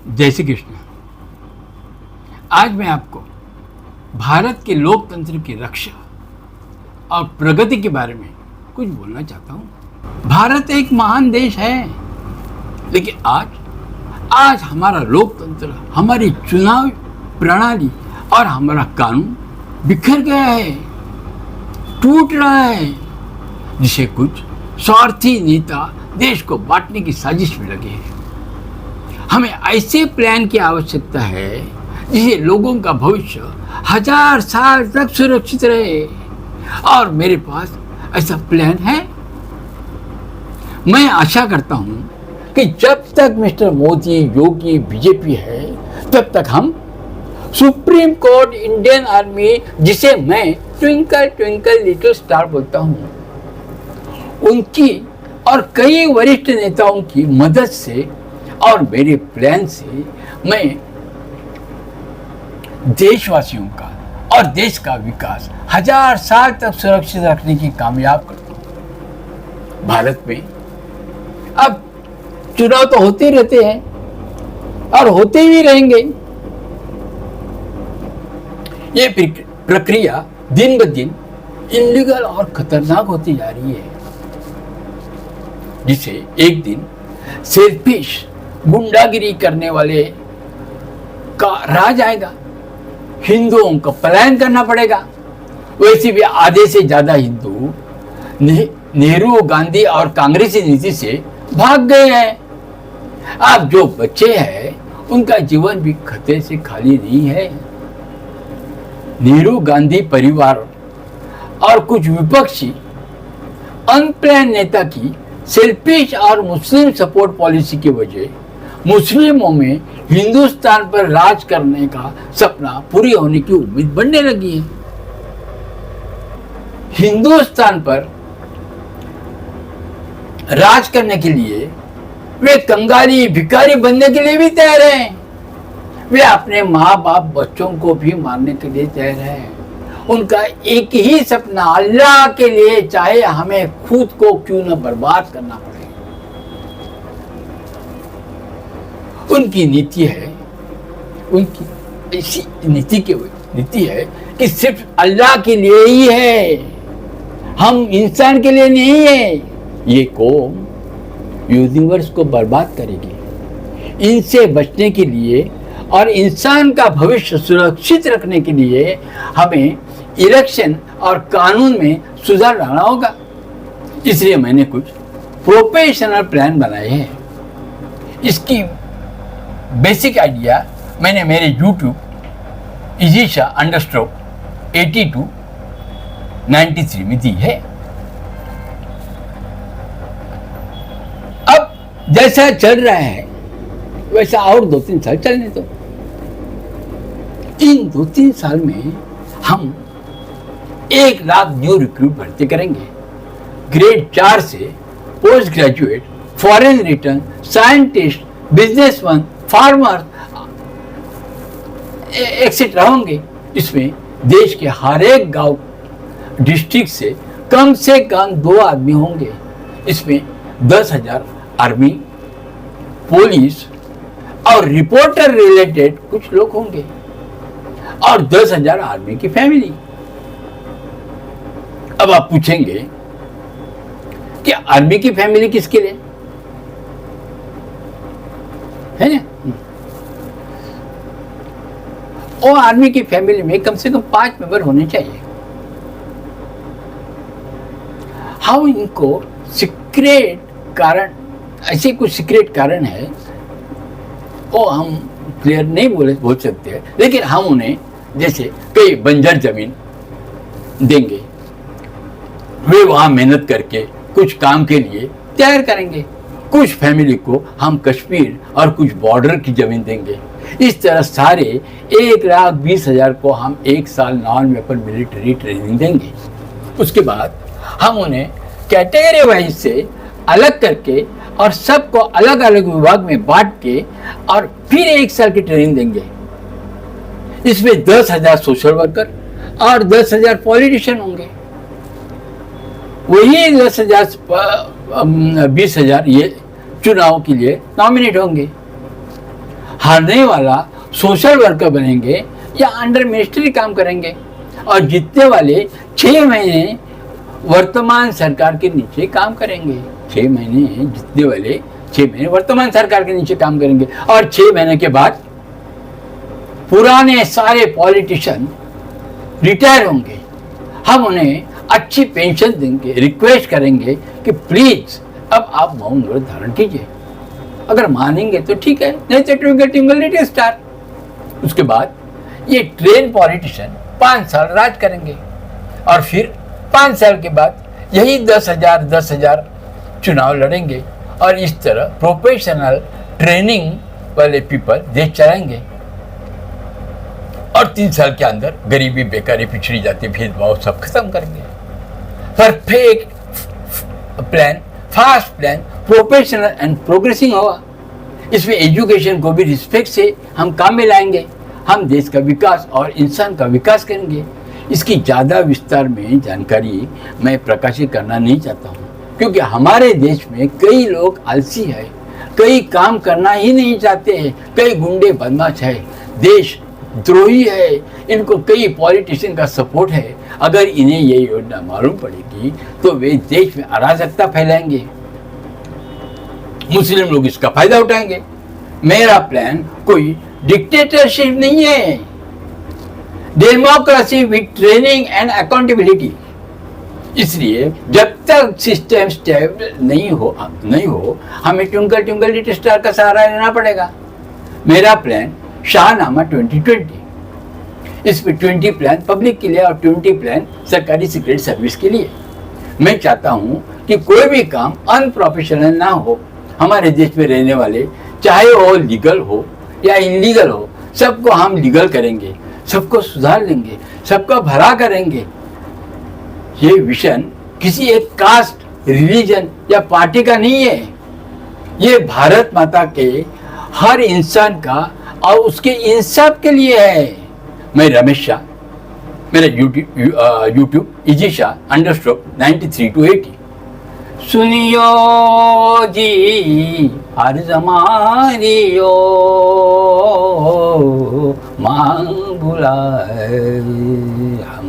जय श्री कृष्ण। आज मैं आपको भारत के लोकतंत्र की रक्षा और प्रगति के बारे में कुछ बोलना चाहता हूँ। भारत एक महान देश है, लेकिन आज हमारा लोकतंत्र, हमारी चुनाव प्रणाली और हमारा कानून बिखर गया है, टूट रहा है, जिसे कुछ स्वार्थी नेता देश को बांटने की साजिश में लगे हैं। हमें ऐसे प्लान की आवश्यकता है जिससे लोगों का भविष्य 1000 साल तक सुरक्षित रहे, और मेरे पास ऐसा प्लान है। मैं आशा करता हूं कि जब तक मिस्टर मोदी, योगी, बीजेपी है, तब तक हम सुप्रीम कोर्ट, इंडियन आर्मी, जिसे मैं ट्विंकल ट्विंकल लिटिल स्टार बोलता हूं, उनकी और कई वरिष्ठ नेताओं की मदद से और मेरे प्लान से मैं देशवासियों का और देश का विकास 1000 साल तक सुरक्षित रखने की कामयाब करता हूं। भारत में अब चुनाव तो होते रहते हैं और होते भी रहेंगे। ये प्रक्रिया दिन ब दिन इलीगल और खतरनाक होती जा रही है, जिसे एक दिन सेल्फिश गुंडागिरी करने वाले का राज आएगा। हिंदुओं को पलायन करना पड़ेगा। वैसे भी आधे से ज्यादा हिंदू नेहरू, गांधी और कांग्रेसी नीति से भाग गए हैं। अब जो बच्चे हैं उनका जीवन भी खतरे से खाली नहीं है। नेहरू गांधी परिवार और कुछ विपक्षी अनप्लान नेता की सेल्फिश और मुस्लिम सपोर्ट पॉलिसी की वजह मुस्लिमों में हिंदुस्तान पर राज करने का सपना पूरी होने की उम्मीद बढ़ने लगी है। हिंदुस्तान पर राज करने के लिए वे कंगाली, भिखारी बनने के लिए भी तैयार हैं। वे अपने माँ बाप, बच्चों को भी मारने के लिए तैयार हैं। उनका एक ही सपना, अल्लाह के लिए चाहे हमें खुद को क्यों न बर्बाद करना पड़े। उनकी नीति है, उनकी ऐसी नीति है कि सिर्फ अल्लाह के लिए ही है, हम इंसान के लिए नहीं है। ये कौम यूनिवर्स को बर्बाद करेगी। इनसे बचने के लिए और इंसान का भविष्य सुरक्षित रखने के लिए हमें इलेक्शन और कानून में सुधार लाना होगा। इसलिए मैंने कुछ प्रोफेशनल प्लान बनाए हैं। इसकी बेसिक आइडिया मैंने मेरे YouTube Isisha_8293 में दी है। अब जैसा चल रहा है वैसा और 2-3 साल चलने दो। इन 2-3 साल में हम 1 लाख न्यू रिक्रूट भर्ती करेंगे। ग्रेड 4 से post graduate, foreign return, scientist, businessman, farmer etcetera होंगे। इसमें देश के हर एक गांव, डिस्ट्रिक्ट से कम 2 आदमी होंगे। इसमें 10,000 आर्मी, पुलिस और रिपोर्टर रिलेटेड कुछ लोग होंगे, और 10,000 आर्मी की फैमिली। अब आप पूछेंगे कि आर्मी की फैमिली किसके लिए है ना? और आर्मी की फैमिली में कम से कम 5 मेंबर होने चाहिए। हम इनको सीक्रेट कारण, ऐसे कुछ सीक्रेट कारण है वो हम क्लियर नहीं बोल सकते, लेकिन हम उन्हें जैसे कई बंजर जमीन देंगे, वे वहां मेहनत करके कुछ काम के लिए तैयार करेंगे। कुछ फैमिली को हम कश्मीर और कुछ बॉर्डर की जमीन देंगे। इस तरह सारे 1,20,000 को हम 1 साल नॉन वेपन मिलिट्री ट्रेनिंग देंगे। उसके बाद हम उन्हें कैटेगरी वाइज से अलग करके और सबको अलग अलग विभाग में बांट के और फिर 1 साल की ट्रेनिंग देंगे। इसमें 10,000 सोशल वर्कर और 10,000 पॉलिटिशियन होंगे। वही 10,000 20,000 ये चुनाव के लिए नॉमिनेट होंगे। हारने वाला सोशल वर्कर बनेंगे या अंडर मिनिस्ट्री काम करेंगे, और जीतने वाले 6 महीने वर्तमान सरकार के नीचे काम करेंगे। 6 महीने जीतने वाले 6 महीने वर्तमान सरकार के नीचे काम करेंगे, और 6 महीने के बाद पुराने सारे पॉलिटिशियन रिटायर होंगे। हम उन्हें अच्छी पेंशन देंगे, रिक्वेस्ट करेंगे कि प्लीज अब आप मौन व्रत धारण कीजिए। अगर मानेंगे तो ठीक है, नहीं तो ट्विंकल स्टार। उसके बाद ये ट्रेन पॉलिटिशियन 5 साल राज करेंगे, और फिर 5 साल के बाद यही 10,000 चुनाव लड़ेंगे, और इस तरह प्रोफेशनल ट्रेनिंग वाले पीपल देश चलाएंगे। और 3 साल के अंदर गरीबी, बेकारी, पिछड़ी जाति, भेदभाव सब खत्म करेंगे। Perfect plan, fast plan, professional and progressing होगा। इसमें एजुकेशन को भी रिस्पेक्ट से हम काम में लाएंगे। हम देश का विकास और इंसान का विकास करेंगे। इसकी ज़्यादा विस्तार में जानकारी मैं प्रकाशित करना नहीं चाहता हूँ, क्योंकि हमारे देश में कई लोग आलसी है, कई काम करना ही नहीं चाहते हैं, कई गुंडे बदमाश है, देश द्रोही है, इनको कई पॉलिटिशियन का सपोर्ट है। अगर इन्हें ये योजना मालूम पड़ेगी तो वे देश में अराजकता फैलाएंगे, मुस्लिम लोग इसका फायदा उठाएंगे। मेरा प्लान कोई डिक्टेटरशिप नहीं है, democracy with training and accountability. इसलिए जब तक सिस्टम स्टेबल नहीं हो हमें ट्विंकल लिटिल स्टार का सहारा लेना पड़ेगा। मेरा प्लान शाहनामा 2020, इसमें 20 प्लान पब्लिक के लिए और 20 प्लान सरकारी सीक्रेट सर्विस के लिए। मैं चाहता हूँ कि कोई भी काम अनप्रोफेशनल ना हो। हमारे देश में रहने वाले, चाहे वो लीगल हो या इलीगल हो, सबको हम लीगल करेंगे, सबको सुधार लेंगे, सबका भला करेंगे। ये विजन किसी एक कास्ट, रिलीजन या पार्टी का नहीं है, ये भारत माता के हर इंसान का और उसके इंसाफ के लिए है। मैं रमेश शाह, मेरा यूट्यूब इजी शाह _93 to 80। सुनियो जी हर जमानियो मां बुलाए हम